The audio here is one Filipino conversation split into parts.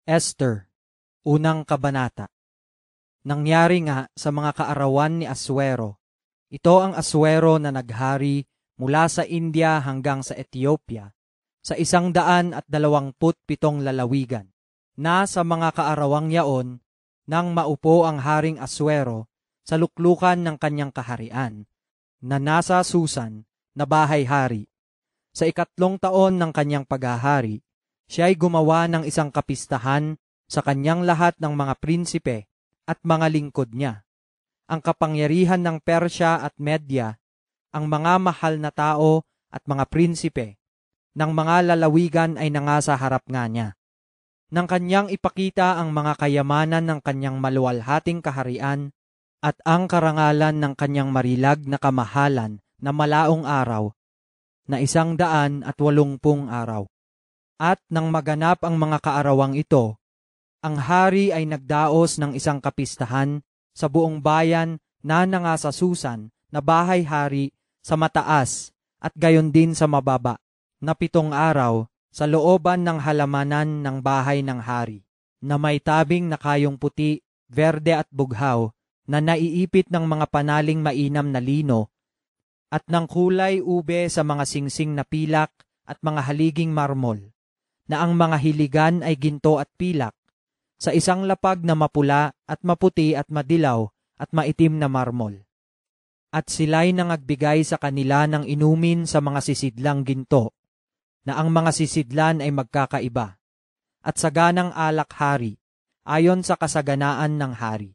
Esther, unang kabanata. Nangyari nga sa mga kaarawan ni Assuero. Ito ang Assuero na naghari mula sa India hanggang sa Ethiopia, sa 127 lalawigan. Na sa mga kaarawang yaon, nang maupo ang Haring Assuero sa luklukan ng kanyang kaharian, na nasa Susan na bahay-hari. Sa 3 taon ng kanyang paghahari, siya'y gumawa ng isang kapistahan sa kanyang lahat ng mga prinsipe at mga lingkod niya. Ang kapangyarihan ng Persya at Media, ang mga mahal na tao at mga prinsipe ng mga lalawigan ay nangasa harap nga niya. Nang kanyang ipakita ang mga kayamanan ng kanyang maluwalhating kaharian at ang karangalan ng kanyang marilag na kamahalan na malaong araw, na 180 araw. At nang maganap ang mga kaarawang ito, ang hari ay nagdaos ng isang kapistahan sa buong bayan na nangasa Susan na bahay-hari sa mataas at gayon din sa mababa, na 7 araw sa looban ng halamanan ng bahay ng hari, na may tabing na kayong puti, berde at bughaw, na naiipit ng mga panaling mainam na lino, at ng kulay ube sa mga singsing na pilak at mga haliging marmol, na ang mga hiligan ay ginto at pilak, sa isang lapag na mapula at maputi at madilaw at maitim na marmol. At sila'y nangagbigay sa kanila ng inumin sa mga sisidlang ginto, na ang mga sisidlan ay magkakaiba, at saganang alak hari, ayon sa kasaganaan ng hari.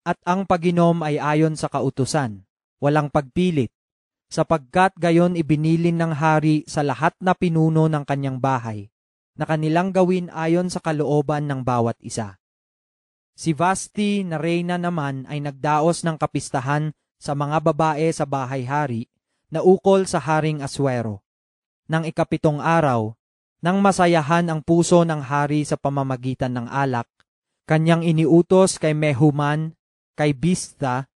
At ang paginom ay ayon sa kautusan, walang pagpilit, sapagkat gayon ibinilin ng hari sa lahat na pinuno ng kanyang bahay, na kanilang gawin ayon sa kalooban ng bawat isa. Si Vasti na reyna naman ay nagdaos ng kapistahan sa mga babae sa bahay-hari na ukol sa Haring Assuero. Nang 7 araw, nang masayahan ang puso ng hari sa pamamagitan ng alak, kanyang iniutos kay Mehuman, kay Biztha,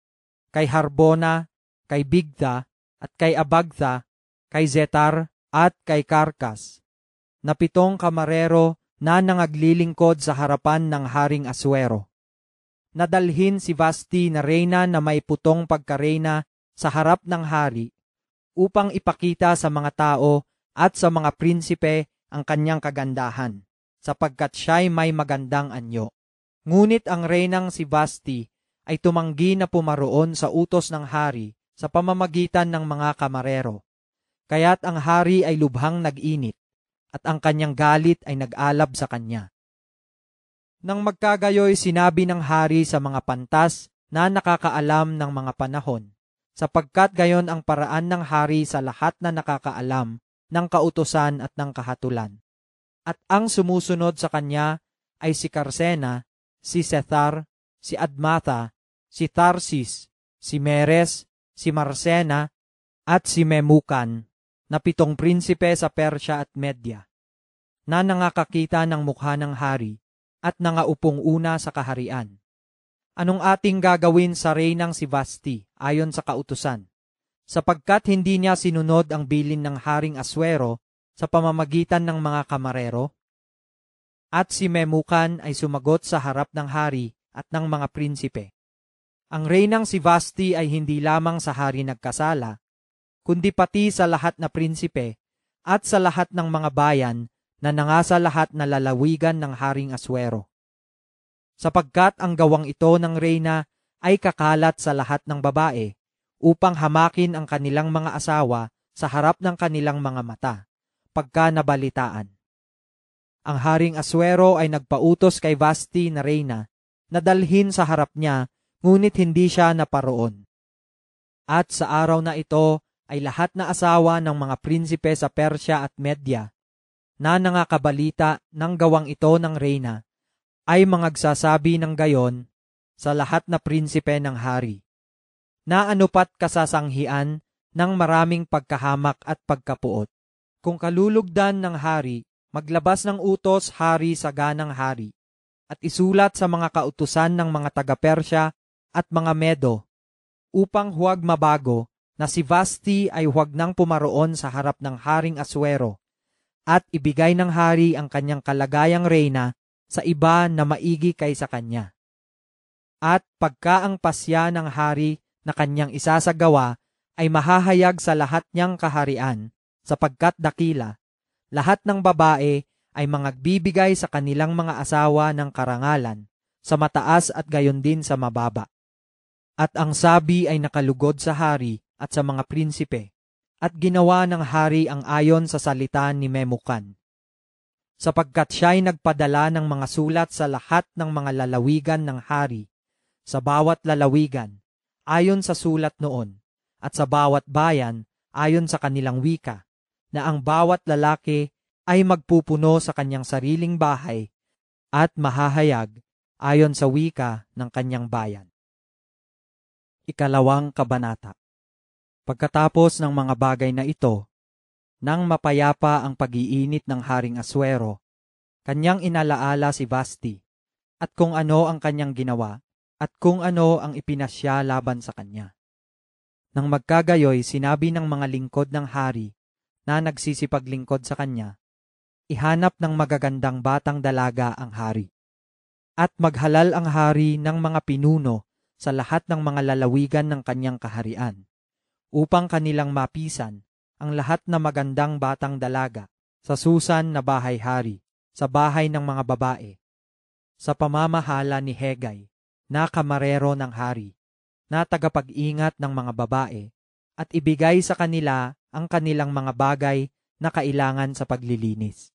kay Harbona, kay Bigtha, at kay Abagtha, kay Zetar, at kay Karkas, na 7 kamarero na nangaglilingkod sa harapan ng Haring Assuero. Nadalhin si Vasti na reyna na may 7 pagkareyna sa harap ng hari, upang ipakita sa mga tao at sa mga prinsipe ang kanyang kagandahan, sapagkat siya'y may magandang anyo. Ngunit ang reynang si Vasti ay tumanggi na pumaroon sa utos ng hari sa pamamagitan ng mga kamarero. Kaya't ang hari ay lubhang nag-init, at ang kanyang galit ay nag-alab sa kanya. Nang magkagayoy, sinabi ng hari sa mga pantas na nakakaalam ng mga panahon, sapagkat gayon ang paraan ng hari sa lahat na nakakaalam ng kautusan at ng kahatulan. At ang sumusunod sa kanya ay si Karsena, si Sethar, si Admatha, si Tarsis, si Meres, si Marsena, at si Memukan, na 7 prinsipe sa Persya at Media, na nangakakita ng mukha ng hari at nangaupong una sa kaharian. Anong ating gagawin sa reynang si Vasti ayon sa kautusan? Sapagkat hindi niya sinunod ang bilin ng Haring Assuero sa pamamagitan ng mga kamarero? At si Memukan ay sumagot sa harap ng hari at ng mga prinsipe. Ang reynang si Vasti ay hindi lamang sa hari nagkasala, kundi pati sa lahat na prinsipe at sa lahat ng mga bayan na nangasa lahat na lalawigan ng Haring Assuero. Sapagkat ang gawang ito ng reyna ay kakalat sa lahat ng babae, upang hamakin ang kanilang mga asawa sa harap ng kanilang mga mata, pagka nabalitaan. Ang Haring Assuero ay nagpautos kay Vasti na reyna na dalhin sa harap niya, ngunit hindi siya naparoon. At sa araw na ito ay lahat na asawa ng mga prinsipe sa Persya at Media na nangakabalita ng gawang ito ng reyna ay mangagsasabi ng gayon sa lahat na prinsipe ng hari, na anupat kasasanghian ng maraming pagkahamak at pagkapuot. Kung kalulugdan ng hari, maglabas ng utos hari sa ganang hari, at isulat sa mga kautusan ng mga taga-Persya at mga Medo, upang huwag mabago na si Vasti ay huwag nang pumaroon sa harap ng Haring Assuero, at ibigay ng hari ang kanyang kalagayang reyna sa iba na maigi kaysa kanya. At pagka ang pasya ng hari na kanyang isasagawa ay mahahayag sa lahat niyang kaharian, sapagkat dakila, lahat ng babae ay mangagbibigay sa kanilang mga asawa ng karangalan, sa mataas at gayon din sa mababa. At ang sabi ay nakalugod sa hari at sa mga prinsipe, at ginawa ng hari ang ayon sa salita ni Memucan. Sapagkat siya'y nagpadala ng mga sulat sa lahat ng mga lalawigan ng hari, sa bawat lalawigan, ayon sa sulat noon, at sa bawat bayan, ayon sa kanilang wika, na ang bawat lalaki ay magpupuno sa kanyang sariling bahay at mahahayag ayon sa wika ng kanyang bayan. Ikalawang kabanata. Pagkatapos ng mga bagay na ito, nang mapayapa ang pag-iinit ng Haring Aswero, kanyang inalaala si Vashti, at kung ano ang kanyang ginawa, at kung ano ang ipinasya laban sa kanya. Nang magkagayoy, sinabi ng mga lingkod ng hari na nagsisipaglingkod sa kanya, ihanap ng magagandang batang dalaga ang hari. At maghalal ang hari ng mga pinuno sa lahat ng mga lalawigan ng kanyang kaharian, upang kanilang mapisan ang lahat na magandang batang dalaga sa Susan na bahay-hari, sa bahay ng mga babae, sa pamamahala ni Hegay, na kamarero ng hari, na tagapag-ingat ng mga babae, at ibigay sa kanila ang kanilang mga bagay na kailangan sa paglilinis.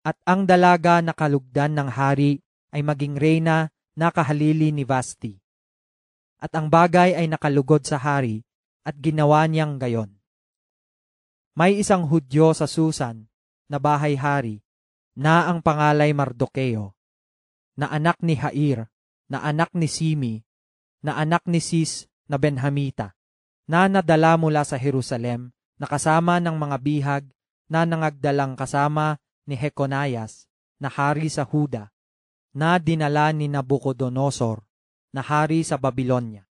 At ang dalaga na kalugdan ng hari ay maging reyna na kahalili ni Vashti. At ang bagay ay nakalugod sa hari at ginawa niyang gayon. May isang Hudyo sa Susan na bahay-hari na ang pangalay Mardokeo, na anak ni Jair, na anak ni Simi, na anak ni Sis na Benhamita, na nadala mula sa Jerusalem na kasama ng mga bihag na nangagdalang kasama ni Jeconias na hari sa Huda, na dinala ni Nabucodonosor na hari sa Babylonia.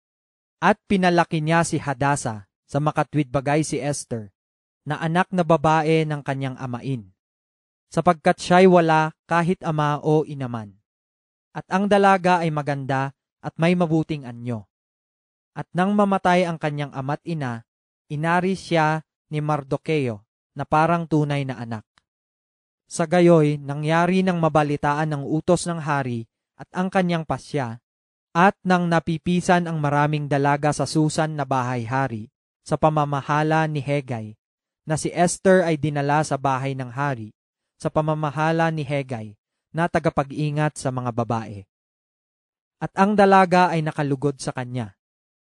At pinalaki niya si Hadasa sa makatwid bagay si Esther, na anak na babae ng kanyang amain, sapagkat siya'y wala kahit ama o inaman. At ang dalaga ay maganda at may mabuting anyo. At nang mamatay ang kanyang ama't ina, inari siya ni Mardokeo na parang tunay na anak. Sa gayoy, nangyari ng mabalitaan ng utos ng hari at ang kanyang pasya, at nang napipisan ang maraming dalaga sa Susan na bahay-hari sa pamamahala ni Hegay, na si Esther ay dinala sa bahay ng hari sa pamamahala ni Hegay, na tagapag-ingat sa mga babae. At ang dalaga ay nakalugod sa kanya,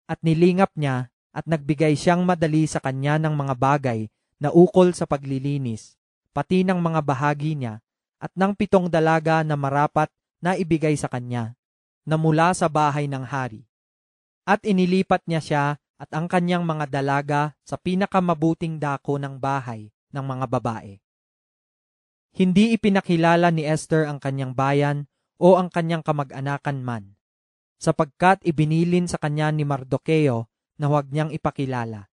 at nilingap niya at nagbigay siyang madali sa kanya ng mga bagay na ukol sa paglilinis, pati ng mga bahagi niya, at ng 7 dalaga na marapat na ibigay sa kanya, na mula sa bahay ng hari. At inilipat niya siya at ang kanyang mga dalaga sa pinakamabuting dako ng bahay ng mga babae. Hindi ipinakilala ni Esther ang kanyang bayan o ang kanyang kamag-anakan man, sapagkat ibinilin sa kanya ni Mardokeo na huwag niyang ipakilala.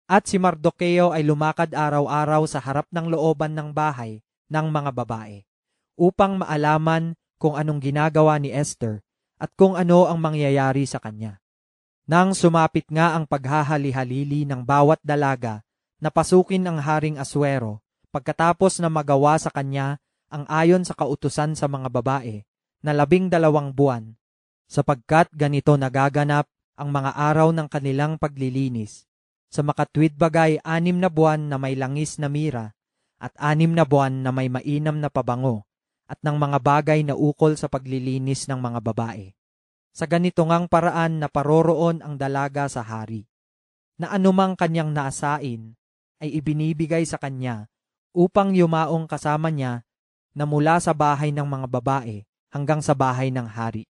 At si Mardokeo ay lumakad araw-araw sa harap ng looban ng bahay ng mga babae, upang maalaman kung anong ginagawa ni Esther at kung ano ang mangyayari sa kanya. Nang sumapit nga ang paghahali-halili ng bawat dalaga na pasukin ang Haring Aswero, pagkatapos na magawa sa kanya ang ayon sa kautusan sa mga babae na 12 buwan, sapagkat ganito nagaganap ang mga araw ng kanilang paglilinis. Sa makatwid bagay 6 na buwan na may langis na mira, at 6 na buwan na may mainam na pabango, at ng mga bagay na ukol sa paglilinis ng mga babae. Sa ganito ngang paraan na paroroon ang dalaga sa hari, na anumang kanyang naasain ay ibinibigay sa kanya upang yumaong kasama niya na mula sa bahay ng mga babae hanggang sa bahay ng hari.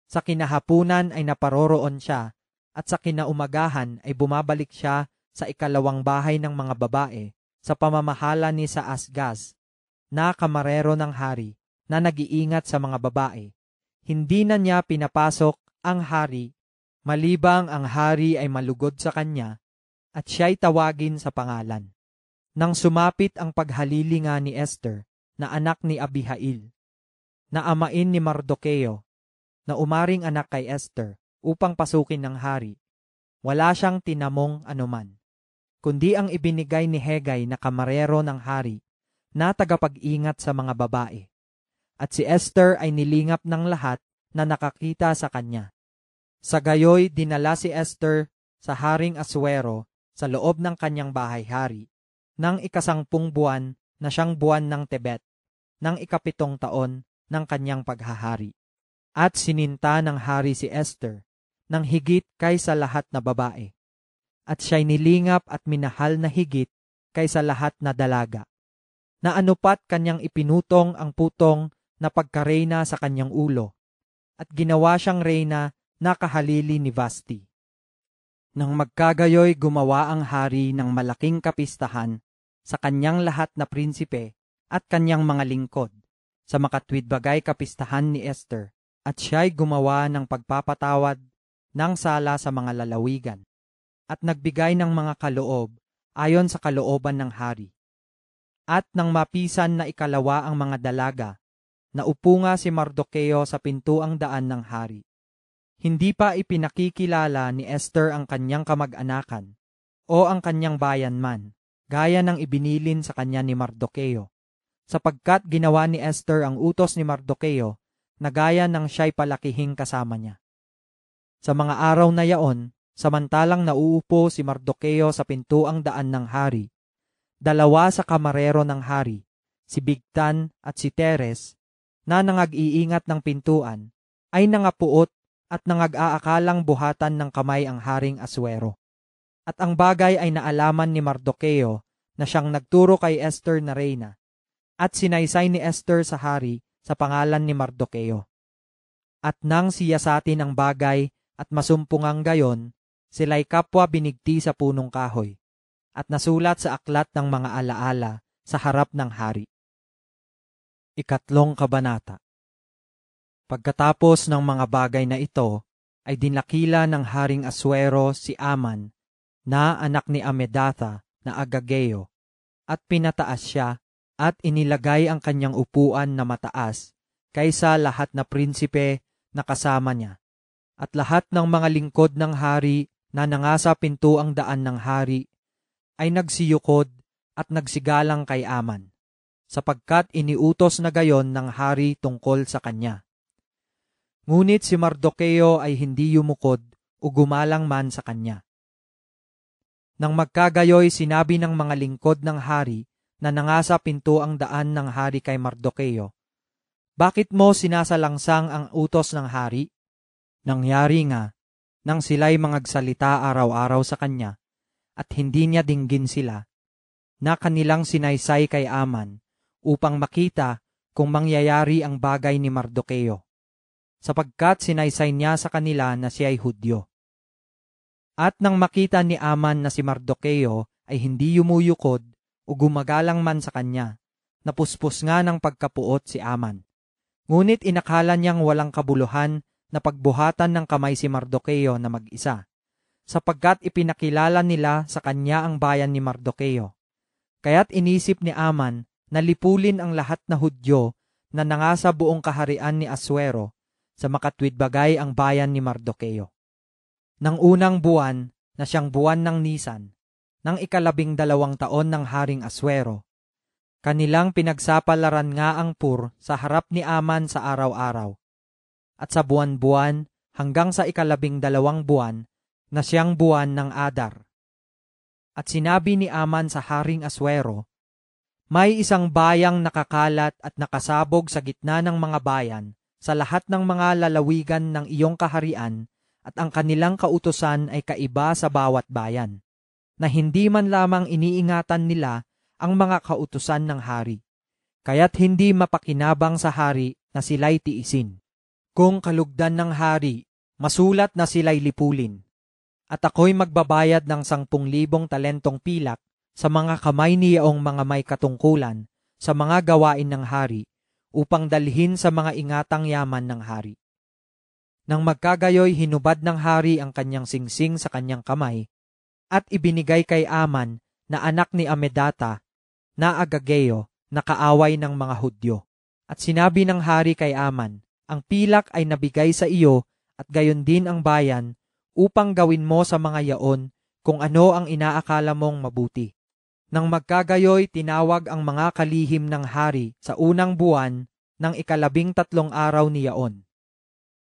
Sa kinahapunan ay naparoroon siya, at sa kinaumagahan ay bumabalik siya sa 2 bahay ng mga babae sa pamamahala ni Saasgaz, na kamarero ng hari, na nag-iingat sa mga babae. Hindi na niya pinapasok ang hari, malibang ang hari ay malugod sa kanya, at siya'y tawagin sa pangalan. Nang sumapit ang paghalilinga ni Esther, na anak ni Abihail, na amain ni Mardukeo, na umaring anak kay Esther, upang pasukin ng hari. Wala siyang tinamong anuman, kundi ang ibinigay ni Hegay na kamarero ng hari, na tagapag-ingat sa mga babae. At si Esther ay nilingap ng lahat na nakakita sa kanya. Sa gayoy, dinala si Esther sa Haring Asuero sa loob ng kanyang bahay-hari, ng 10 buwan na siyang buwan ng Tebet, ng 7 taon ng kanyang paghahari. At sininta ng hari si Esther ng higit kaysa lahat na babae. At siya'y nilingap at minahal na higit kaysa lahat na dalaga, na anupat kanyang ipinutong ang putong na pagkareyna sa kanyang ulo, at ginawa siyang reyna na kahalili ni Vasti. Nang magkagayoy, gumawa ang hari ng malaking kapistahan sa kanyang lahat na prinsipe at kanyang mga lingkod, sa makatwidbagay kapistahan ni Esther, at siya'y gumawa ng pagpapatawad ng sala sa mga lalawigan, at nagbigay ng mga kaloob ayon sa kalooban ng hari. At nang mapisan na ikalawa ang mga dalaga, naupo nga si Mardukeo sa pintuang daan ng hari. Hindi pa ipinakikilala ni Esther ang kanyang kamag-anakan o ang kanyang bayan man, gaya ng ibinilin sa kanya ni Mardukeo, sapagkat ginawa ni Esther ang utos ni Mardukeo na gaya ng siya'y palakihing kasama niya. Sa mga araw na yaon, samantalang nauupo si Mardukeo sa pintuang daan ng hari, 2 sa kamarero ng hari, si Bigtan at si Teres, na nangag-iingat ng pintuan, ay nangapuot at nangag-aakalang buhatan ng kamay ang Haring Asuero. At ang bagay ay naalaman ni Mardukeo na siyang nagturo kay Esther na reyna, at sinaysay ni Esther sa hari sa pangalan ni Mardukeo. At nang siyasatin ang bagay at masumpungang gayon, sila'y kapwa binigti sa punong kahoy, at nasulat sa aklat ng mga alaala sa harap ng hari. 3 Kabanata. Pagkatapos ng mga bagay na ito, ay dinakila ng Haring Asuero si Aman, na anak ni Amedatha na Agageo, at pinataas siya, at inilagay ang kanyang upuan na mataas kaysa lahat na prinsipe na kasama niya, at lahat ng mga lingkod ng hari na nangasa pintuang daan ng hari ay nagsiyukod at nagsigalang kay Aman, sapagkat iniutos na gayon ng hari tungkol sa kanya. Ngunit si Mardukeo ay hindi yumukod o gumalang man sa kanya. Nang magkagayoy, sinabi ng mga lingkod ng hari na nangasa pintuang daan ng hari kay Mardukeo, "Bakit mo sinasalangsang ang utos ng hari?" Nangyari nga, nang sila'y mangagsalita araw-araw sa kanya, at hindi niya dinggin sila, na kanilang sinaysay kay Aman, upang makita kung mangyayari ang bagay ni Mardukeo, sapagkat sinaysay niya sa kanila na siya'y Hudyo. At nang makita ni Aman na si Mardukeo ay hindi yumuyukod o gumagalang man sa kanya, napuspos nga ng pagkapuot si Aman. Ngunit inakala niyang walang kabuluhan na pagbuhatan ng kamay si Mardukeo na mag-isa, sapagkat ipinakilala nila sa kanya ang bayan ni Mardukeo. Kaya't inisip ni Aman na lipulin ang lahat na Hudyo na nangasa buong kaharian ni Asuero, sa makatwidbagay ang bayan ni Mardukeo. Nang unang buwan na siyang buwan ng Nisan, ng 12 taon ng Haring Asuero, kanilang pinagsapalaran nga ang pur sa harap ni Aman sa araw-araw. At sa buwan-buwan hanggang sa 12 buwan na siyang buwan ng Adar. At sinabi ni Aman sa Haring Asuero, "May isang bayang nakakalat at nakasabog sa gitna ng mga bayan sa lahat ng mga lalawigan ng iyong kaharian, at ang kanilang kautusan ay kaiba sa bawat bayan, na hindi man lamang iniingatan nila ang mga kautusan ng hari, kaya't hindi mapakinabang sa hari na sila'y tiisin. Kung kalugdan ng hari, masulat na sila'y lipulin. At ako'y magbabayad ng 10,000 talentong pilak sa mga kamay niyaong mga may katungkulan sa mga gawain ng hari, upang dalhin sa mga ingatang yaman ng hari." Nang magkagayoy, hinubad ng hari ang kanyang singsing sa kanyang kamay, at ibinigay kay Aman na anak ni Amedatha na Agageo na kaaway ng mga Hudyo. At sinabi ng hari kay Aman, ang pilak ay nabigay sa iyo at gayon din ang bayan upang gawin mo sa mga yaon kung ano ang inaakala mong mabuti. Nang magkagayoy, tinawag ang mga kalihim ng hari sa unang buwan ng 13 araw ni yaon.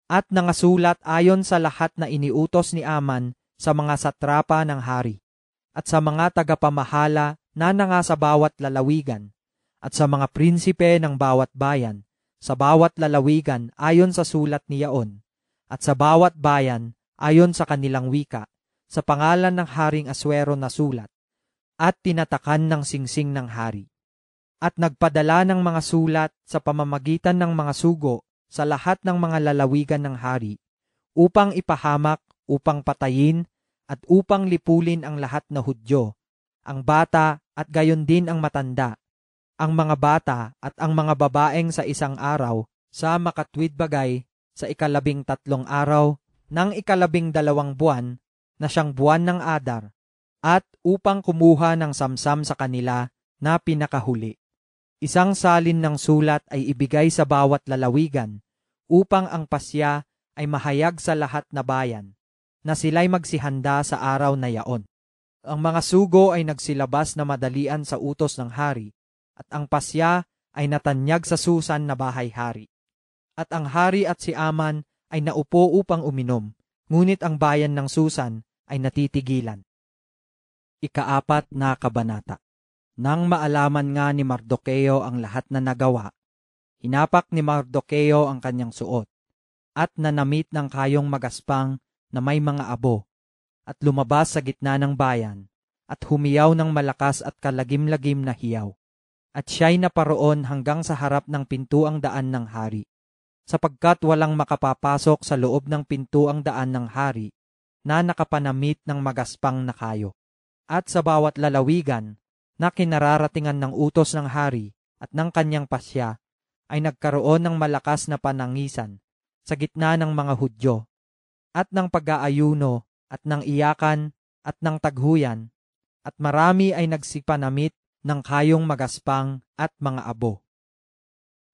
At nangasulat ayon sa lahat na iniutos ni Aman sa mga satrapa ng hari, at sa mga tagapamahala na nanga sa bawat lalawigan, at sa mga prinsipe ng bawat bayan, sa bawat lalawigan ayon sa sulat ni yaon, at sa bawat bayan ayon sa kanilang wika, sa pangalan ng Haring Aswero na sulat, at tinatakan ng singsing ng hari. At nagpadala ng mga sulat sa pamamagitan ng mga sugo sa lahat ng mga lalawigan ng hari, upang ipahamak, upang patayin, at upang lipulin ang lahat na Hudyo, ang bata at gayon din ang matanda, ang mga bata at ang mga babaeng sa isang araw, sa makatwid bagay sa 13 araw ng 12 buwan na siyang buwan ng Adar, at upang kumuha ng samsam sa kanila na pinakahuli. Isang salin ng sulat ay ibigay sa bawat lalawigan upang ang pasya ay mahayag sa lahat na bayan na sila'y magsihanda sa araw na yaon. Ang mga sugo ay nagsilabas na madalian sa utos ng hari, at ang pasya ay natanyag sa Susan na bahay-hari. At ang hari at si Aman ay naupo upang uminom, ngunit ang bayan ng Susan ay natitigilan. Ikaapat na kabanata. Nang maalaman nga ni Mardokeo ang lahat na nagawa, hinapak ni Mardokeo ang kanyang suot, at nanamit ng kayong magaspang na may mga abo, at lumabas sa gitna ng bayan, at humiyaw ng malakas at kalagim-lagim na hiyaw. At siya'y naparoon hanggang sa harap ng pintuang daan ng hari, sapagkat walang makapapasok sa loob ng pintuang daan ng hari na nakapanamit ng magaspang na kayo. At sa bawat lalawigan na kinararatingan ng utos ng hari at ng kanyang pasya, ay nagkaroon ng malakas na panangisan sa gitna ng mga Hudyo, at ng pag-aayuno, at ng iyakan, at ng taghuyan, at marami ay nagsipanamit ng kayong magaspang at mga abo.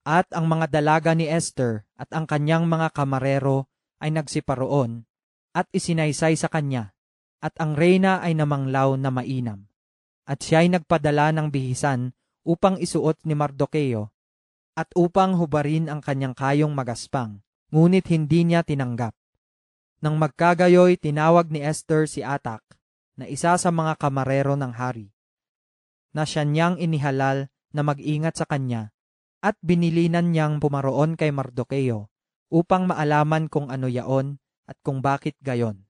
At ang mga dalaga ni Esther at ang kanyang mga kamarero ay nagsiparoon, at isinaysay sa kanya, at ang reyna ay namanglaw na mainam. At siya'y nagpadala ng bihisan upang isuot ni Mardokeo, at upang hubarin ang kanyang kayong magaspang, ngunit hindi niya tinanggap. Nang magkagayoy, tinawag ni Esther si Atak, na isa sa mga kamarero ng hari, na siya niyang inihalal na mag-ingat sa kanya, at binilinan niyang pumaroon kay Mardokeo, upang maalaman kung ano yaon at kung bakit gayon.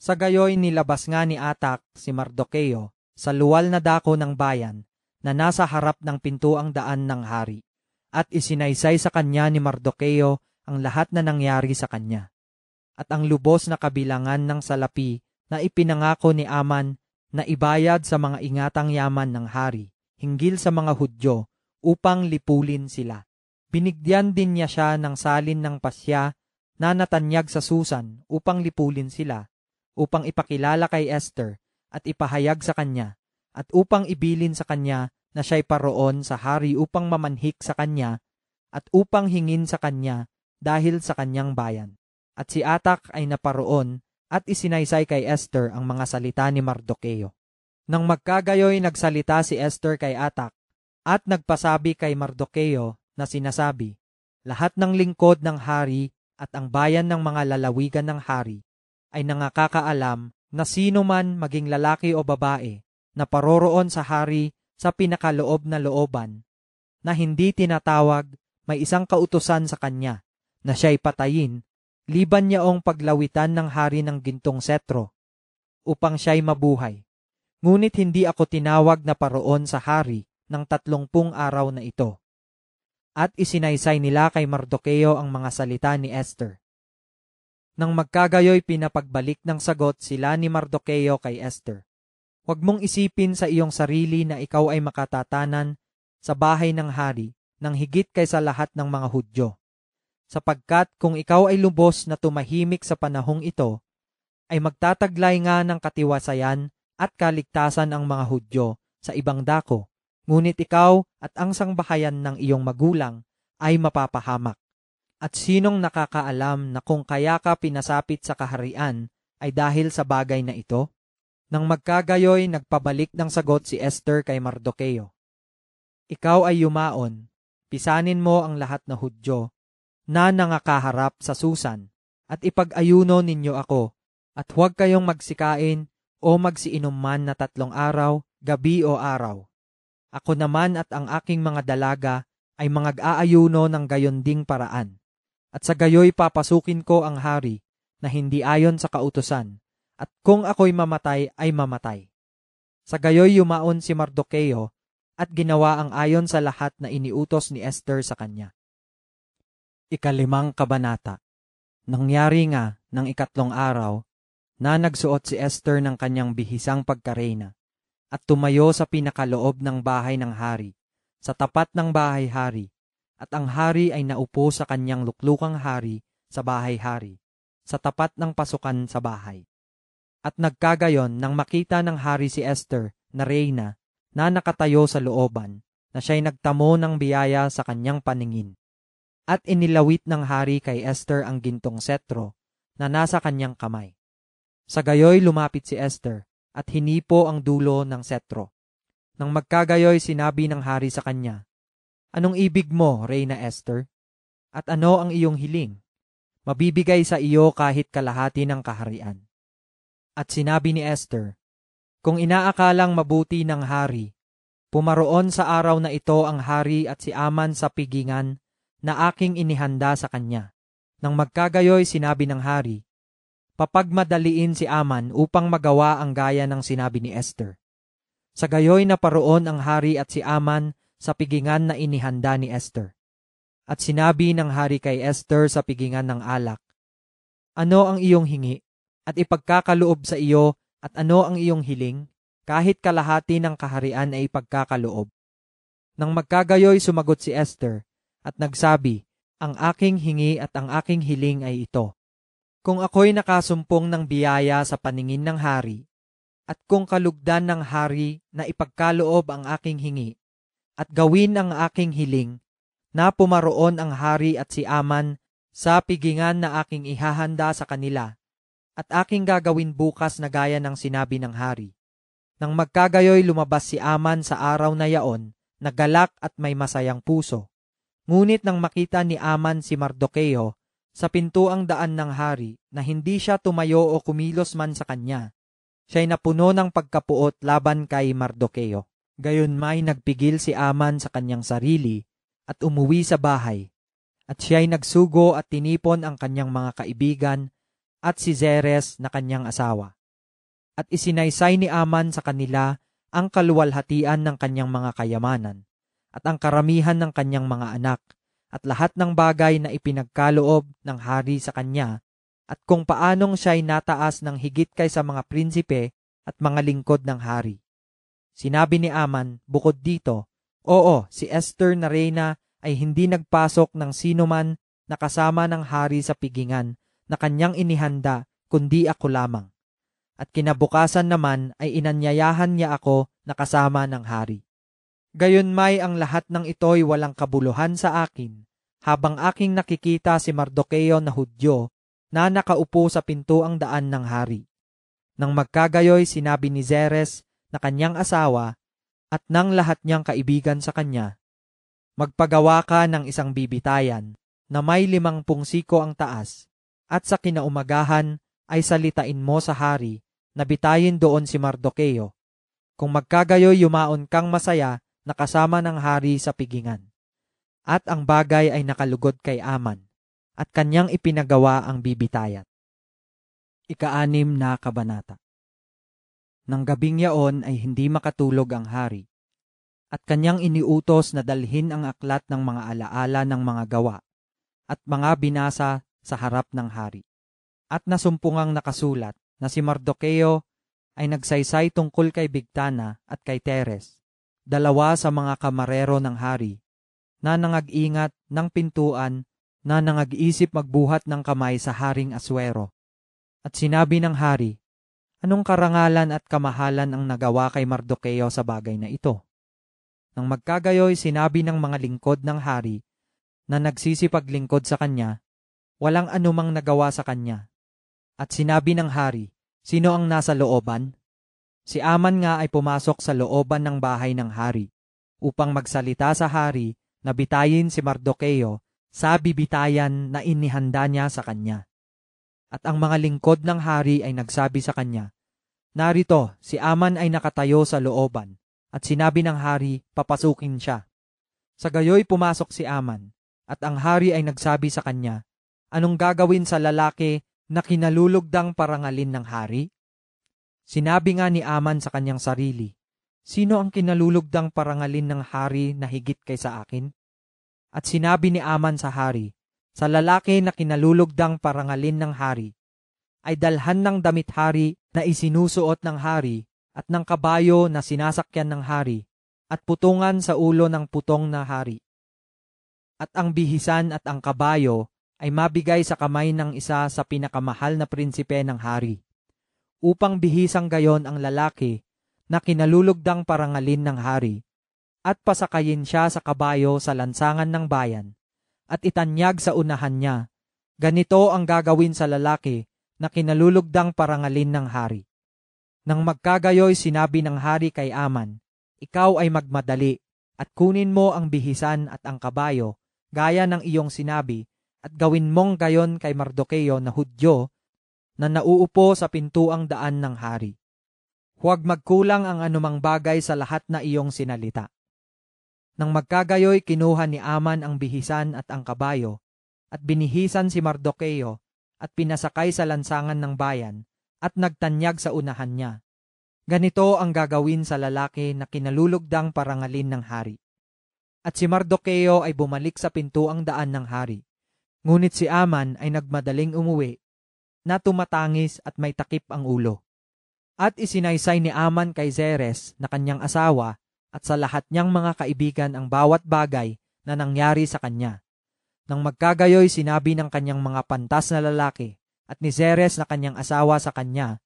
Sa gayoy, nilabas nga ni Atak si Mardokeo sa luwal na dako ng bayan na nasa harap ng pintuang daan ng hari, at isinaysay sa kanya ni Mardokeo ang lahat na nangyari sa kanya, at ang lubos na kabilangan ng salapi na ipinangako ni Aman na ibayad sa mga ingatang yaman ng hari hinggil sa mga Hudyo upang lipulin sila. Binigyan din niya siya ng salin ng pasya na natanyag sa Susan upang lipulin sila, upang ipakilala kay Esther at ipahayag sa kanya, at upang ibilin sa kanya na siya'y paroon sa hari upang mamanhik sa kanya, at upang hingin sa kanya dahil sa kanyang bayan. At si Atak ay naparoon at isinaysay kay Esther ang mga salita ni Mardokeo. Nang magkagayoy, nagsalita si Esther kay Atak at nagpasabi kay Mardokeo na sinasabi, lahat ng lingkod ng hari at ang bayan ng mga lalawigan ng hari ay nangakakaalam na sino man maging lalaki o babae na paroroon sa hari sa pinakaloob na looban na hindi tinatawag, may isang kautusan sa kanya na siya'y patayin, liban niyaong paglawitan ng hari ng gintong setro upang siya'y mabuhay. Ngunit hindi ako tinawag na paroon sa hari ng 30 araw na ito. At isinaysay nila kay Mardokeo ang mga salita ni Esther. Nang magkagayoy, pinapagbalik ng sagot sila ni Mardokeo kay Esther. Huwag mong isipin sa iyong sarili na ikaw ay makatatanan sa bahay ng hari nang higit kaysa lahat ng mga Hudyo. Sapagkat kung ikaw ay lubos na tumahimik sa panahong ito, ay magtataglay nga ng katiwasayan at kaligtasan ang mga Hudyo sa ibang dako. Ngunit ikaw at ang sangbahayan ng iyong magulang ay mapapahamak. At sinong nakakaalam na kung kaya ka pinasapit sa kaharian ay dahil sa bagay na ito? Nang magkagayoy, nagpabalik ng sagot si Esther kay Mardukeo. Ikaw ay yumaon, pisanin mo ang lahat na Hudyo na nangakaharap sa Susan, at ipag-ayuno ninyo ako, at huwag kayong magsikain o magsiinom man na 3 araw, gabi o araw. Ako naman at ang aking mga dalaga ay mag-aayuno ng gayon ding paraan. At sa gayoy papasukin ko ang hari na hindi ayon sa kautusan, at kung ako'y mamatay ay mamatay. Sa gayoy yumaon si Mardukeo at ginawa ang ayon sa lahat na iniutos ni Esther sa kanya. 5 kabanata. Nangyari nga ng 4 araw na nagsuot si Esther ng kanyang bihisang pagkareyna at tumayo sa pinakaloob ng bahay ng hari, sa tapat ng bahay-hari, at ang hari ay naupo sa kanyang luklukang hari sa bahay-hari, sa tapat ng pasukan sa bahay. At nagkagayon nang makita ng hari si Esther na reyna na nakatayo sa looban, na siya'y nagtamo ng biyaya sa kanyang paningin. At inilawit ng hari kay Esther ang gintong setro na nasa kanyang kamay. Sa gayoy lumapit si Esther at hinipo ang dulo ng setro. Nang magkagayoy sinabi ng hari sa kanya, "Anong ibig mo, Reyna Esther? At ano ang iyong hiling? Mabibigay sa iyo kahit kalahati ng kaharian." At sinabi ni Esther, "Kung inaakalang mabuti ng hari, pumaroon sa araw na ito ang hari at si Aman sa pigingan na aking inihanda sa kanya." Nang magkagayoy sinabi ng hari, papagmadaliin si Aman upang magawa ang gaya ng sinabi ni Esther. Sa gayoy naparoon ang hari at si Aman sa pigingan na inihanda ni Esther. At sinabi ng hari kay Esther sa pigingan ng alak, "Ano ang iyong hingi? At ipagkakaloob sa iyo, at ano ang iyong hiling? Kahit kalahati ng kaharian ay ipagkakaloob." Nang magkagayoy sumagot si Esther at nagsabi, "Ang aking hingi at ang aking hiling ay ito. Kung ako'y nakasumpong ng biyaya sa paningin ng hari, at kung kalugdan ng hari na ipagkaloob ang aking hingi, at gawin ang aking hiling, na pumaroon ang hari at si Aman sa pigingan na aking ihahanda sa kanila, at aking gagawin bukas na gaya ng sinabi ng hari." Nang magkagayoy lumabas si Aman sa araw na yaon, nagalak at may masayang puso. Ngunit nang makita ni Aman si Mardukeo sa pintuang daan ng hari na hindi siya tumayo o kumilos man sa kanya, siya'y napuno ng pagkapuot laban kay Mardukeo. Gayon may nagpigil si Aman sa kanyang sarili at umuwi sa bahay, at siya'y nagsugo at tinipon ang kanyang mga kaibigan at si Zeres na kanyang asawa. At isinaysay ni Aman sa kanila ang kaluwalhatian ng kanyang mga kayamanan, at ang karamihan ng kanyang mga anak, at lahat ng bagay na ipinagkaloob ng hari sa kanya, at kung paanong siya'y nataas ng higit kaysa mga prinsipe at mga lingkod ng hari. Sinabi ni Aman, bukod dito, "Oo, si Esther na reyna ay hindi nagpasok ng sinuman na kasama ng hari sa pigingan na kanyang inihanda, kundi ako lamang. At kinabukasan naman ay inanyayahan niya ako na kasama ng hari. Gayunmay ang lahat ng ito'y walang kabuluhan sa akin, habang aking nakikita si Mardukeo na Hudyo na nakaupo sa pintuang daan ng hari." Nang magkagayoy sinabi ni Zeres na kanyang asawa at ng lahat niyang kaibigan sa kanya, "Magpagawa ka ng isang bibitayan na may 50 siko ang taas, at sa kinaumagahan ay salitain mo sa hari na bitayin doon si Mardukeo. Kung magkagayoy yumaon kang masaya na kasama ng hari sa pigingan." At ang bagay ay nakalugod kay Aman, at kanyang ipinagawa ang bibitayan. 6 na kabanata. Nang gabing yaon ay hindi makatulog ang hari, at kanyang iniutos na dalhin ang aklat ng mga alaala ng mga gawa, at mga binasa sa harap ng hari. At nasumpungang nakasulat na si Mardukeo ay nagsaysay tungkol kay Bigtana at kay Teres, 2 sa mga kamarero ng hari, na nangag-ingat ng pintuan, na nangag-isip magbuhat ng kamay sa Haring Aswero. At sinabi ng hari, "Anong karangalan at kamahalan ang nagawa kay Mardukeo sa bagay na ito?" Nang magkagayoy sinabi ng mga lingkod ng hari na nagsisipaglingkod sa kanya, walang anumang nagawa sa kanya. At sinabi ng hari, sino ang nasa looban? Si Aman nga ay pumasok sa looban ng bahay ng hari, upang magsalita sa hari na bitayin si Mardukeo sa bibitayan na inihanda niya sa kanya. At ang mga lingkod ng hari ay nagsabi sa kanya, narito, si Aman ay nakatayo sa looban, at sinabi ng hari, papasukin siya. Sa gayoy pumasok si Aman, at ang hari ay nagsabi sa kanya, anong gagawin sa lalaki na kinalulugdang parangalin ng hari? Sinabi nga ni Aman sa kanyang sarili, sino ang kinalulugdang parangalin ng hari na higit kaysa akin? At sinabi ni Aman sa hari, sa lalaki na kinalulugdang parangalin ng hari, ay dalhan ng damit hari na isinusuot ng hari at ng kabayo na sinasakyan ng hari at putungan sa ulo ng putong na hari. At ang bihisan at ang kabayo ay mabigay sa kamay ng isa sa pinakamahal na prinsipe ng hari, upang bihisang gayon ang lalaki na kinalulugdang parangalin ng hari, at pasakayin siya sa kabayo sa lansangan ng bayan, at itanyag sa unahan niya. Ganito ang gagawin sa lalaki na kinalulugdang parangalin ng hari. Nang magkagayoy sinabi ng hari kay Aman, ikaw ay magmadali, at kunin mo ang bihisan at ang kabayo, gaya ng iyong sinabi, at gawin mong gayon kay Mardukeo na Hudyo na nauupo sa pintuang daan ng hari. Huwag magkulang ang anumang bagay sa lahat na iyong sinalita. Nang magkagayoy kinuha ni Aman ang bihisan at ang kabayo, at binihisan si Mardukeo at pinasakay sa lansangan ng bayan at nagtanyag sa unahan niya. Ganito ang gagawin sa lalaki na kinalulugdang parangalin ng hari. At si Mardukeo ay bumalik sa pintuang daan ng hari. Ngunit si Aman ay nagmadaling umuwi, na tumatangis at may takip ang ulo. At isinaysay ni Aman kay Zeres na kanyang asawa at sa lahat niyang mga kaibigan ang bawat bagay na nangyari sa kanya. Nang magkagayoy sinabi ng kanyang mga pantas na lalaki at ni Zeres na kanyang asawa sa kanya,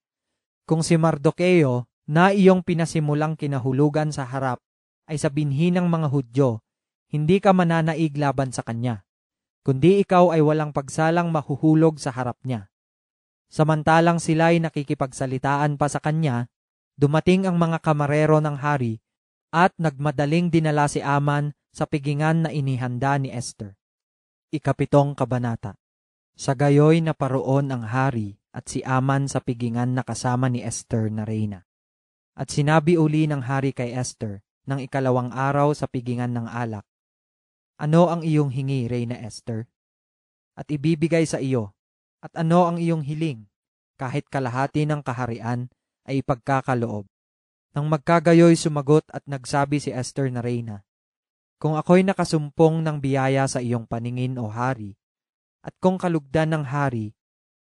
kung si Mardukeo na iyong pinasimulang kinahulugan sa harap ay sa binhi ng mga Hudyo, hindi ka mananaig laban sa kanya, kundi ikaw ay walang pagsalang mahuhulog sa harap niya. Samantalang sila'y nakikipagsalitaan pa sa kanya, dumating ang mga kamarero ng hari at nagmadaling dinala si Aman sa pigingan na inihanda ni Esther. Ikapitong kabanata. Sa gayoy naparoon ang hari at si Aman sa pigingan na kasama ni Esther na reyna. At sinabi uli ng hari kay Esther ng ikalawang araw sa pigingan ng alak, ano ang iyong hingi, Reyna Esther? At ibibigay sa iyo. At ano ang iyong hiling? Kahit kalahati ng kaharian ay ipagkakaloob. Nang magkagayoy sumagot at nagsabi si Esther na reyna, kung ako'y nakasumpong ng biyaya sa iyong paningin o hari, at kung kalugdan ng hari,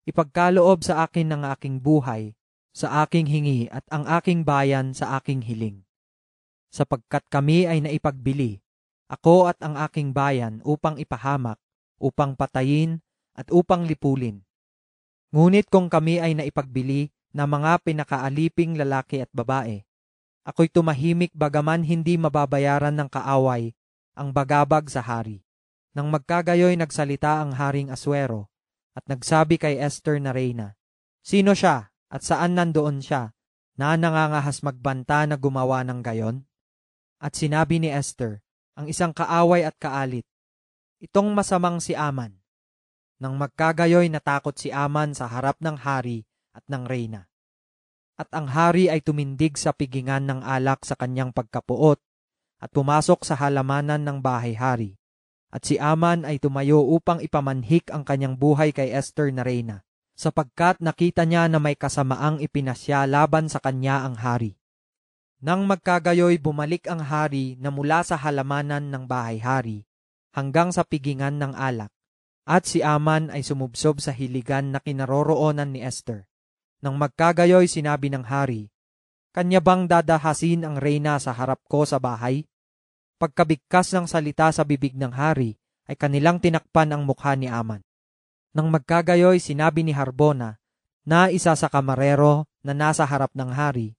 ipagkaloob sa akin ng aking buhay, sa aking hingi at ang aking bayan sa aking hiling. Sapagkat kami ay naipagbili, ako at ang aking bayan upang ipahamak, upang patayin, at upang lipulin. Ngunit kung kami ay naipagbili na mga pinakaaliping lalaki at babae, ako'y tumahimik bagaman hindi mababayaran ng kaaway ang bagabag sa hari. Nang magkagayoy nagsalita ang Haring Aswero, at nagsabi kay Esther na reyna, sino siya at saan nandoon siya na nangangahas magbanta na gumawa ng gayon? At sinabi ni Esther, ang isang kaaway at kaalit, itong masamang si Aman. Nang magkagayoy natakot si Aman sa harap ng hari at ng reyna. At ang hari ay tumindig sa pigingan ng alak sa kanyang pagkapuot at pumasok sa halamanan ng bahay-hari. At si Aman ay tumayo upang ipamanhik ang kanyang buhay kay Esther na reyna, sapagkat nakita niya na may kasamaang ipinasya laban sa kanya ang hari. Nang magkagayoy bumalik ang hari na mula sa halamanan ng bahay-hari hanggang sa pigingan ng alak, at si Aman ay sumubsob sa hiligan na kinaroroonan ni Esther. Nang magkagayoy sinabi ng hari, kanya bang dadahasin ang reyna sa harap ko sa bahay? Pagkabigkas ng salita sa bibig ng hari, ay kanilang tinakpan ang mukha ni Aman. Nang magkagayoy sinabi ni Harbona, na isa sa kamarero na nasa harap ng hari,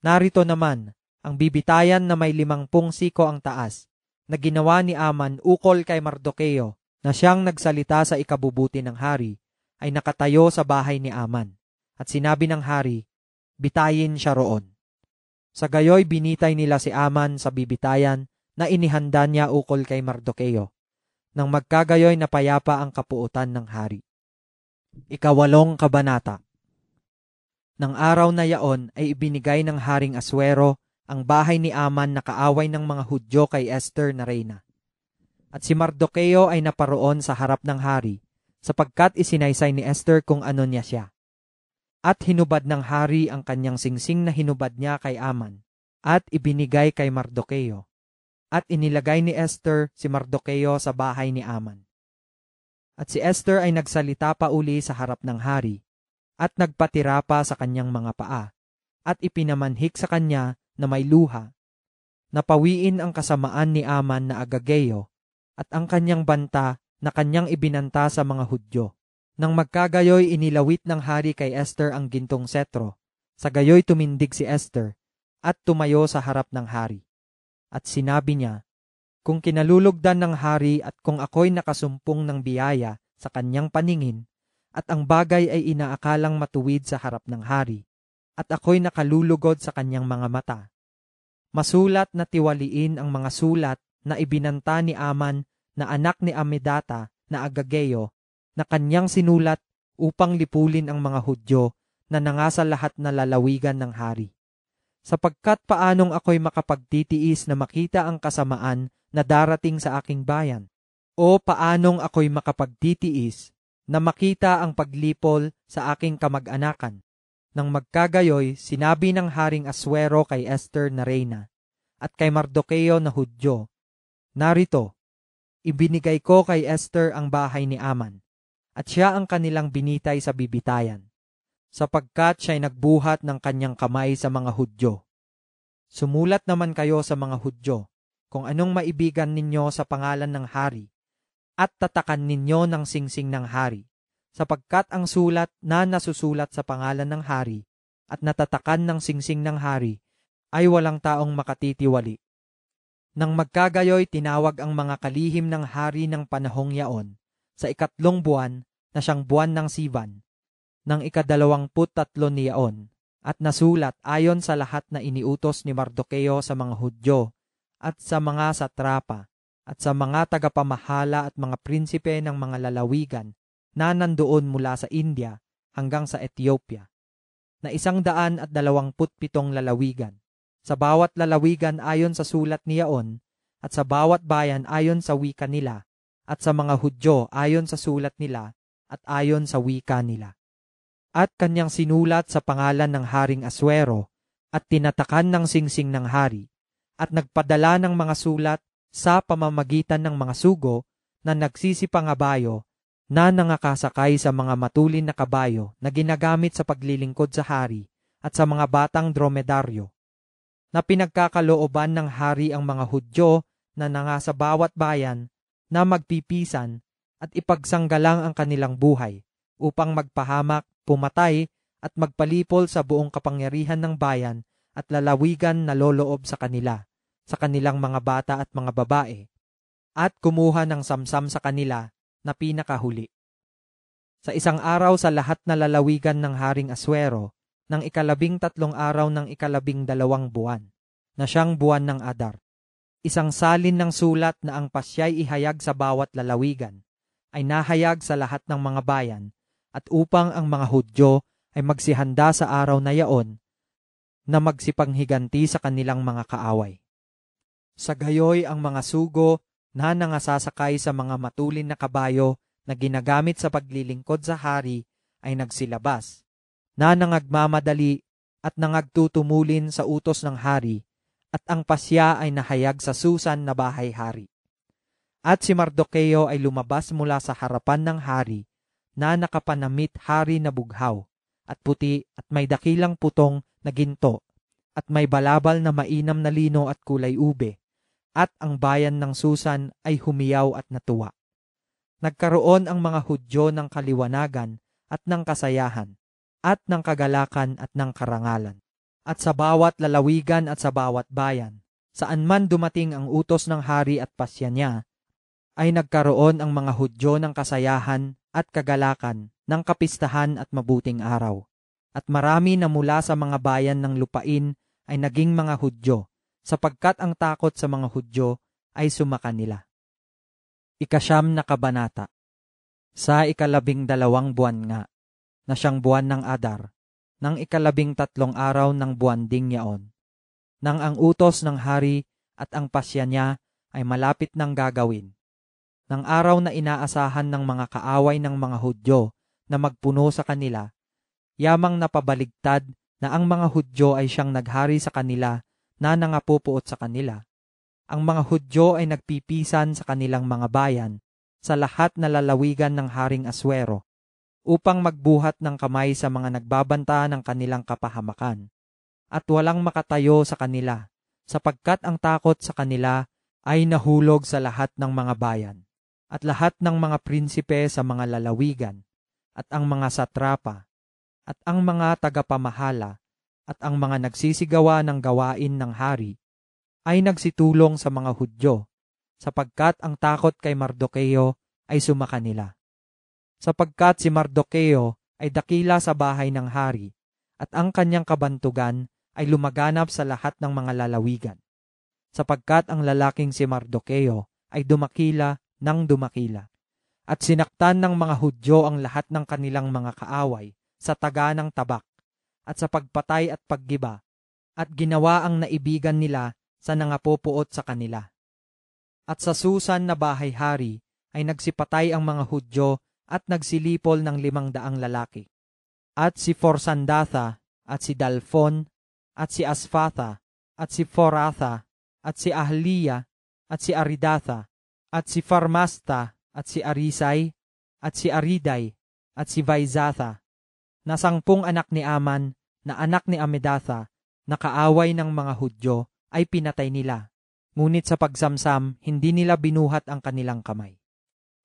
narito naman, ang bibitayan na may 50 siko ang taas, na ginawa ni Aman ukol kay Mardukeo na siyang nagsalita sa ikabubuti ng hari, ay nakatayo sa bahay ni Aman. At sinabi ng hari, bitayin siya roon. Sa gayoy binitay nila si Aman sa bibitayan na inihanda niya ukol kay Mardukeo. Nang magkagayoy napayapa ang kapuutan ng hari. 8 kabanata. Nang araw na yaon ay ibinigay ng Haring Aswero ang bahay ni Aman na kaaway ng mga Hudyo kay Esther na reyna. At si Mardukeo ay naparoon sa harap ng hari, sapagkat isinaysay ni Esther kung ano niya siya. At hinubad ng hari ang kanyang singsing na hinubad niya kay Aman, at ibinigay kay Mardukeo. At inilagay ni Esther si Mardukeo sa bahay ni Aman. At si Esther ay nagsalita pa uli sa harap ng hari, at nagpatira pa sa kanyang mga paa, at ipinamanhik sa kanya na may luha. Napawiin ang kasamaan ni Aman na Agageo, at ang kanyang banta na kanyang ibinanta sa mga Hudyo. Nang magkagayoy inilawit ng hari kay Esther ang gintong setro, sa gayoy tumindig si Esther, at tumayo sa harap ng hari. At sinabi niya, kung kinalulugdan ng hari at kung ako'y nakasumpong ng biyaya sa kanyang paningin, at ang bagay ay inaakalang matuwid sa harap ng hari, at ako'y nakalulugod sa kanyang mga mata. Masulat na tiwaliin ang mga sulat na ibinanta ni Aman na anak ni Amedata na Agageo, na kanyang sinulat upang lipulin ang mga Hudyo na nangasa lahat na lalawigan ng hari. Sapagkat paanong ako'y makapagtitiis na makita ang kasamaan na darating sa aking bayan? O paanong ako'y makapagtitiis na makita ang paglipol sa aking kamag-anakan? Nang magkagayoy, sinabi ng Haring Aswero kay Esther na reyna at kay Mardukeo na Hudyo, narito, ibinigay ko kay Esther ang bahay ni Aman, at siya ang kanilang binitay sa bibitayan, sapagkat siya'y nagbuhat ng kanyang kamay sa mga Hudyo. Sumulat naman kayo sa mga Hudyo kung anong maibigan ninyo sa pangalan ng hari, at tatakan ninyo ng singsing ng hari, sapagkat ang sulat na nasusulat sa pangalan ng hari at natatakan ng singsing ng hari ay walang taong makatitiwali. Nang magkagayoy tinawag ang mga kalihim ng hari ng panahong yaon sa 2 buwan na siyang buwan ng Sivan, ng 23 ni yaon, at nasulat ayon sa lahat na iniutos ni Mardukeo sa mga Hudyo at sa mga satrapa at sa mga tagapamahala at mga prinsipe ng mga lalawigan na nandoon mula sa India hanggang sa Ethiopia, na 127 lalawigan, sa bawat lalawigan ayon sa sulat ni yaon, at sa bawat bayan ayon sa wika nila, at sa mga Hudyo ayon sa sulat nila at ayon sa wika nila. At kanyang sinulat sa pangalan ng Haring Aswero at tinatakan ng singsing ng hari, at nagpadala ng mga sulat sa pamamagitan ng mga sugo na nagsisipangabayo na nangakasakay sa mga matulin na kabayo na ginagamit sa paglilingkod sa hari at sa mga batang dromedaryo, na pinagkakalooban ng hari ang mga Hudyo na nangasa bawat bayan na magpipisan at ipagsanggalang ang kanilang buhay upang magpahamak, pumatay at magpalipol sa buong kapangyarihan ng bayan at lalawigan na loloob sa kanila, sa kanilang mga bata at mga babae, at kumuha ng samsam sa kanila na pinakahuli. Sa isang araw sa lahat na lalawigan ng Haring Aswero, ng 13 araw ng 12 buwan, na siyang buwan ng Adar, isang salin ng sulat na ang pasyay ihayag sa bawat lalawigan, ay nahayag sa lahat ng mga bayan, at upang ang mga Hudyo ay magsihanda sa araw na yaon, na magsipanghiganti sa kanilang mga kaaway. Sa gayoy ang mga sugo na nangasasakay sa mga matulin na kabayo na ginagamit sa paglilingkod sa hari ay nagsilabas, na nangagmamadali at nangagtutumulin sa utos ng hari, at ang pasya ay nahayag sa Susan na bahay-hari. At si Mardukeo ay lumabas mula sa harapan ng hari, na nakapanamit hari na bughaw, at puti at may dakilang putong na ginto, at may balabal na mainam na lino at kulay ube, at ang bayan ng Susan ay humiyaw at natuwa. Nagkaroon ang mga Hudyo ng kaliwanagan at ng kasayahan, at ng kagalakan at ng karangalan. At sa bawat lalawigan at sa bawat bayan, Saan man dumating ang utos ng hari at pasya niya, ay nagkaroon ang mga Hudyo ng kasayahan at kagalakan ng kapistahan at mabuting araw. At marami na mula sa mga bayan ng lupain ay naging mga Hudyo, sapagkat ang takot sa mga Hudyo ay sumakanila. 9 na kabanata. Sa 12 buwan nga, na siyang buwan ng Adar, ng 13 araw ng buwan ding yaon, nang ang utos ng hari at ang pasya niya ay malapit nang gagawin. Nang araw na inaasahan ng mga kaaway ng mga Hudyo na magpuno sa kanila, yamang napabaligtad na ang mga Hudyo ay siyang naghari sa kanila na nangapupuot sa kanila. Ang mga Hudyo ay nagpipisan sa kanilang mga bayan sa lahat na lalawigan ng Haring Aswero upang magbuhat ng kamay sa mga nagbabanta ng kanilang kapahamakan. At walang makatayo sa kanila, sapagkat ang takot sa kanila ay nahulog sa lahat ng mga bayan, at lahat ng mga prinsipe sa mga lalawigan, at ang mga satrapa, at ang mga tagapamahala, at ang mga nagsisigawa ng gawain ng hari, ay nagsitulong sa mga Hudyo, sapagkat ang takot kay Mardokeo ay sumakanila. Sapagkat si Mardokeo ay dakila sa bahay ng hari, at ang kanyang kabantugan ay lumaganap sa lahat ng mga lalawigan. Sapagkat ang lalaking si Mardokeo ay dumakila ng dumakila, at sinaktan ng mga Hudyo ang lahat ng kanilang mga kaaway sa taga ng tabak, at sa pagpatay at paggiba, at ginawa ang naibigan nila sa nangapupuot sa kanila. At sa Susan na bahay-hari ay nagsipatay ang mga Hudyo at nagsilipol ng 500 lalaki. At si Forsandatha, at si Dalphon, at si Asfatha, at si Foratha, at si Ahliya, at si Aridatha, at si Farmasta, at si Arisay, at si Ariday, at si Vaizatha, na 10 anak ni Aman, na anak ni Amedatha, na kaaway ng mga Hudyo, ay pinatay nila. Ngunit sa pagsamsam, hindi nila binuhat ang kanilang kamay.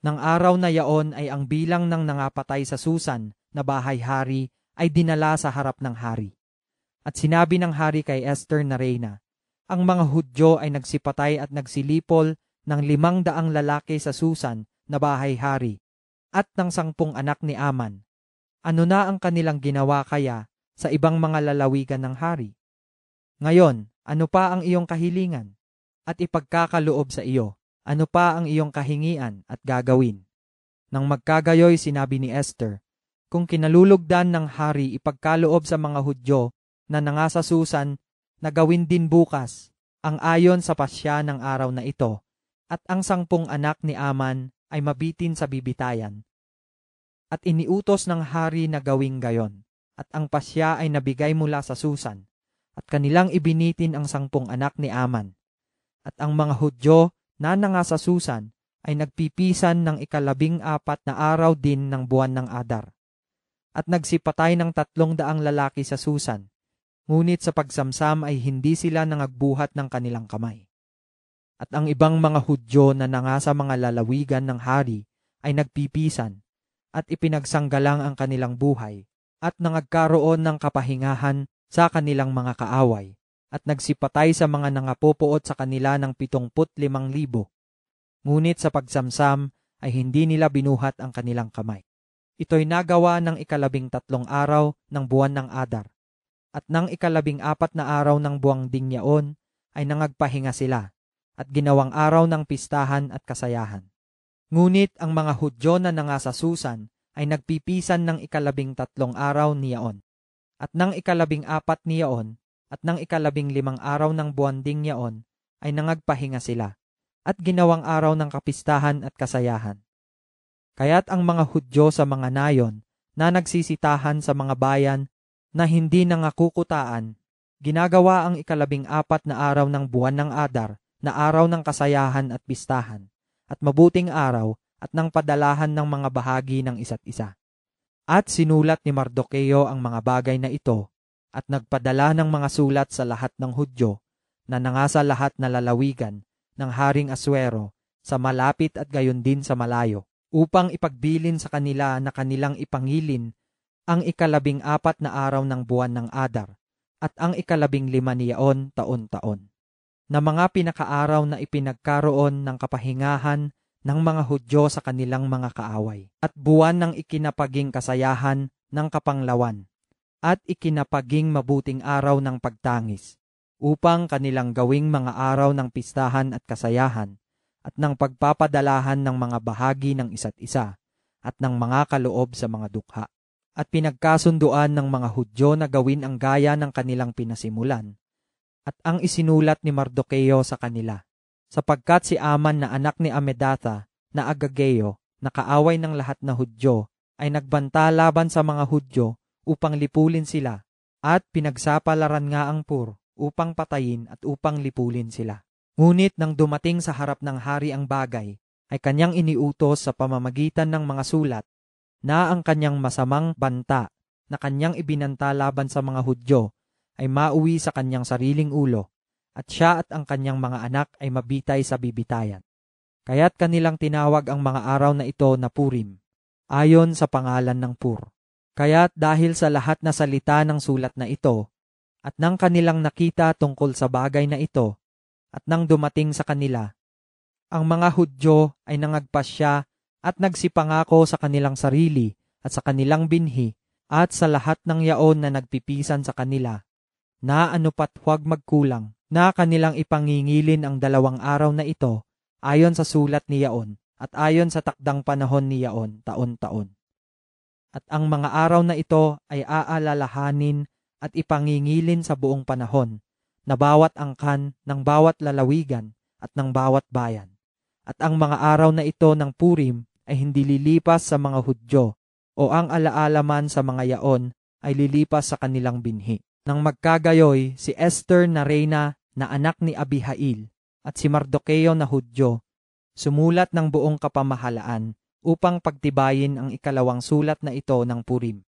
Nang araw na yaon ay ang bilang ng nangapatay sa Susan na bahay-hari ay dinala sa harap ng hari. At sinabi ng hari kay Esther na reyna, ang mga Hudyo ay nagsipatay at nagsilipol ng 500 lalaki sa Susan na bahay-hari at ng 10 anak ni Aman. Ano na ang kanilang ginawa kaya sa ibang mga lalawigan ng hari? Ngayon, ano pa ang iyong kahilingan? At ipagkakaloob sa iyo, ano pa ang iyong kahingian at gagawin? Nang magkagayoy sinabi ni Esther, kung kinalulugdan ng hari ipagkaloob sa mga Hudyo na nangasa Susan na gawin din bukas ang ayon sa pasya ng araw na ito, at ang 10 anak ni Aman ay mabitin sa bibitayan. At iniutos ng hari na gawing gayon, at ang pasya ay nabigay mula sa Susan, at kanilang ibinitin ang 10 anak ni Aman. At ang mga Hudyo na nangasa Susan ay nagpipisan ng 14 na araw din ng buwan ng Adar. At nagsipatay ng 300 lalaki sa Susan, ngunit sa pagsamsam ay hindi sila nangagbuhat ng kanilang kamay. At ang ibang mga Hudyo na nangasa mga lalawigan ng hari ay nagpipisan at ipinagsanggalang ang kanilang buhay at nangagkaroon ng kapahingahan sa kanilang mga kaaway at nagsipatay sa mga nangapupuot sa kanila ng 75,000. Ngunit sa pagsamsam ay hindi nila binuhat ang kanilang kamay. Ito'y nagawa ng 13 araw ng buwan ng Adar. At ng 14 na araw ng buwang Dingyaon ay nangagpahinga sila at ginawang araw ng pistahan at kasayahan. Ngunit ang mga Hudyo na nangasa Susan ay nagpipisan ng 13 araw niyaon. At ng 14 niyaon at ng 15 araw ng buwan Dingyaon ay nangagpahinga sila at ginawang araw ng kapistahan at kasayahan. Kaya't ang mga Hudyo sa mga nayon na nagsisitahan sa mga bayan na hindi nangakukutaan, ginagawa ang 14 na araw ng buwan ng Adar na araw ng kasayahan at pistahan, at mabuting araw at ng padalahan ng mga bahagi ng isa't isa. At sinulat ni Mardokeo ang mga bagay na ito, at nagpadala ng mga sulat sa lahat ng Hudyo na nangasa lahat na lalawigan ng Haring Aswero sa malapit at gayon din sa malayo, upang ipagbilin sa kanila na kanilang ipangilin ang 14 na araw ng buwan ng Adar at ang 15 niyaon taon-taon. na mga pinakaaraw na ipinagkaroon ng kapahingahan ng mga Hudyo sa kanilang mga kaaway, at buwan ng ikinapaging kasayahan ng kapanglawan, at ikinapaging mabuting araw ng pagtangis, upang kanilang gawing mga araw ng pistahan at kasayahan, at ng pagpapadalahan ng mga bahagi ng isa't isa, at ng mga kaloob sa mga dukha. At pinagkasunduan ng mga Hudyo na gawin ang gaya ng kanilang pinasimulan, at ang isinulat ni Mardukeo sa kanila, sapagkat si Aman na anak ni Amedatha na Agageo, na kaaway ng lahat na Hudyo, ay nagbanta laban sa mga Hudyo upang lipulin sila, at pinagsapalaran nga ang Pur upang patayin at upang lipulin sila. Ngunit nang dumating sa harap ng hari ang bagay, ay kanyang iniutos sa pamamagitan ng mga sulat na ang kanyang masamang banta na kanyang ibinanta laban sa mga Hudyo ay mauwi sa kanyang sariling ulo, at siya at ang kanyang mga anak ay mabitay sa bibitayan. Kaya't kanilang tinawag ang mga araw na ito na Purim, ayon sa pangalan ng Pur. Kaya't dahil sa lahat na salita ng sulat na ito, at nang kanilang nakita tungkol sa bagay na ito, at nang dumating sa kanila, ang mga Hudyo ay nangagpasya at nagsipangako sa kanilang sarili at sa kanilang binhi at sa lahat ng yaon na nagpipisan sa kanila, na anupat huwag magkulang, na kanilang ipangingilin ang 2 araw na ito ayon sa sulat ni Yaon at ayon sa takdang panahon ni Yaon taon-taon. At ang mga araw na ito ay aalalahanin at ipangingilin sa buong panahon na bawat angkan ng bawat lalawigan at ng bawat bayan. At ang mga araw na ito ng Purim ay hindi lilipas sa mga Hudyo, o ang alaalaman sa mga yaon ay lilipas sa kanilang binhi. Nang magkagayoy, si Esther na reyna na anak ni Abihail at si Mardukeo na Hudyo sumulat ng buong kapamahalaan upang pagtibayin ang 2 sulat na ito ng Purim.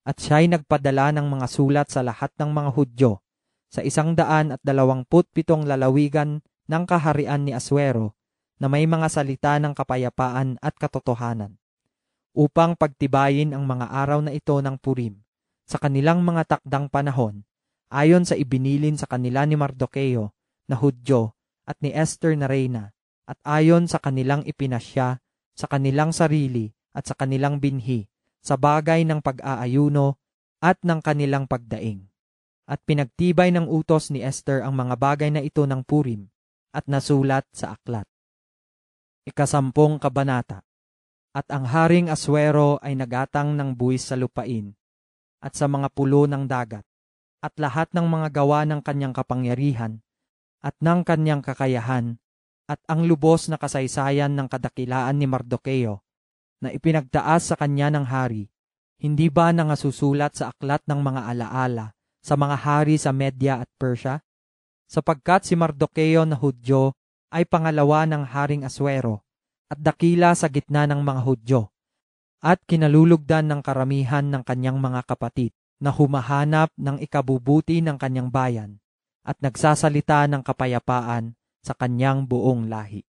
At siya'y nagpadala ng mga sulat sa lahat ng mga Hudyo sa 127 lalawigan ng kaharian ni Aswero na may mga salita ng kapayapaan at katotohanan, upang pagtibayin ang mga araw na ito ng Purim sa kanilang mga takdang panahon, ayon sa ibinilin sa kanila ni Mardukeo na Hudyo at ni Esther na reyna, at ayon sa kanilang ipinasya sa kanilang sarili at sa kanilang binhi, sa bagay ng pag-aayuno at ng kanilang pagdaing. At pinagtibay ng utos ni Esther ang mga bagay na ito ng Purim, at nasulat sa aklat. 10 kabanata. At ang Haring Aswero ay nagatang ng buwis sa lupain at sa mga pulo ng dagat, at lahat ng mga gawa ng kanyang kapangyarihan at ng kanyang kakayahan, at ang lubos na kasaysayan ng kadakilaan ni Mardukeo na ipinagtaas sa kanya ng hari, hindi ba nangasusulat sa aklat ng mga alaala sa mga hari sa Media at Persia? Sapagkat si Mardukeo na Hudyo ay pangalawa ng Haring Aswero at dakila sa gitna ng mga Hudyo, at kinalulugdan ng karamihan ng kanyang mga kapatid na humahanap ng ikabubuti ng kanyang bayan at nagsasalita ng kapayapaan sa kanyang buong lahi.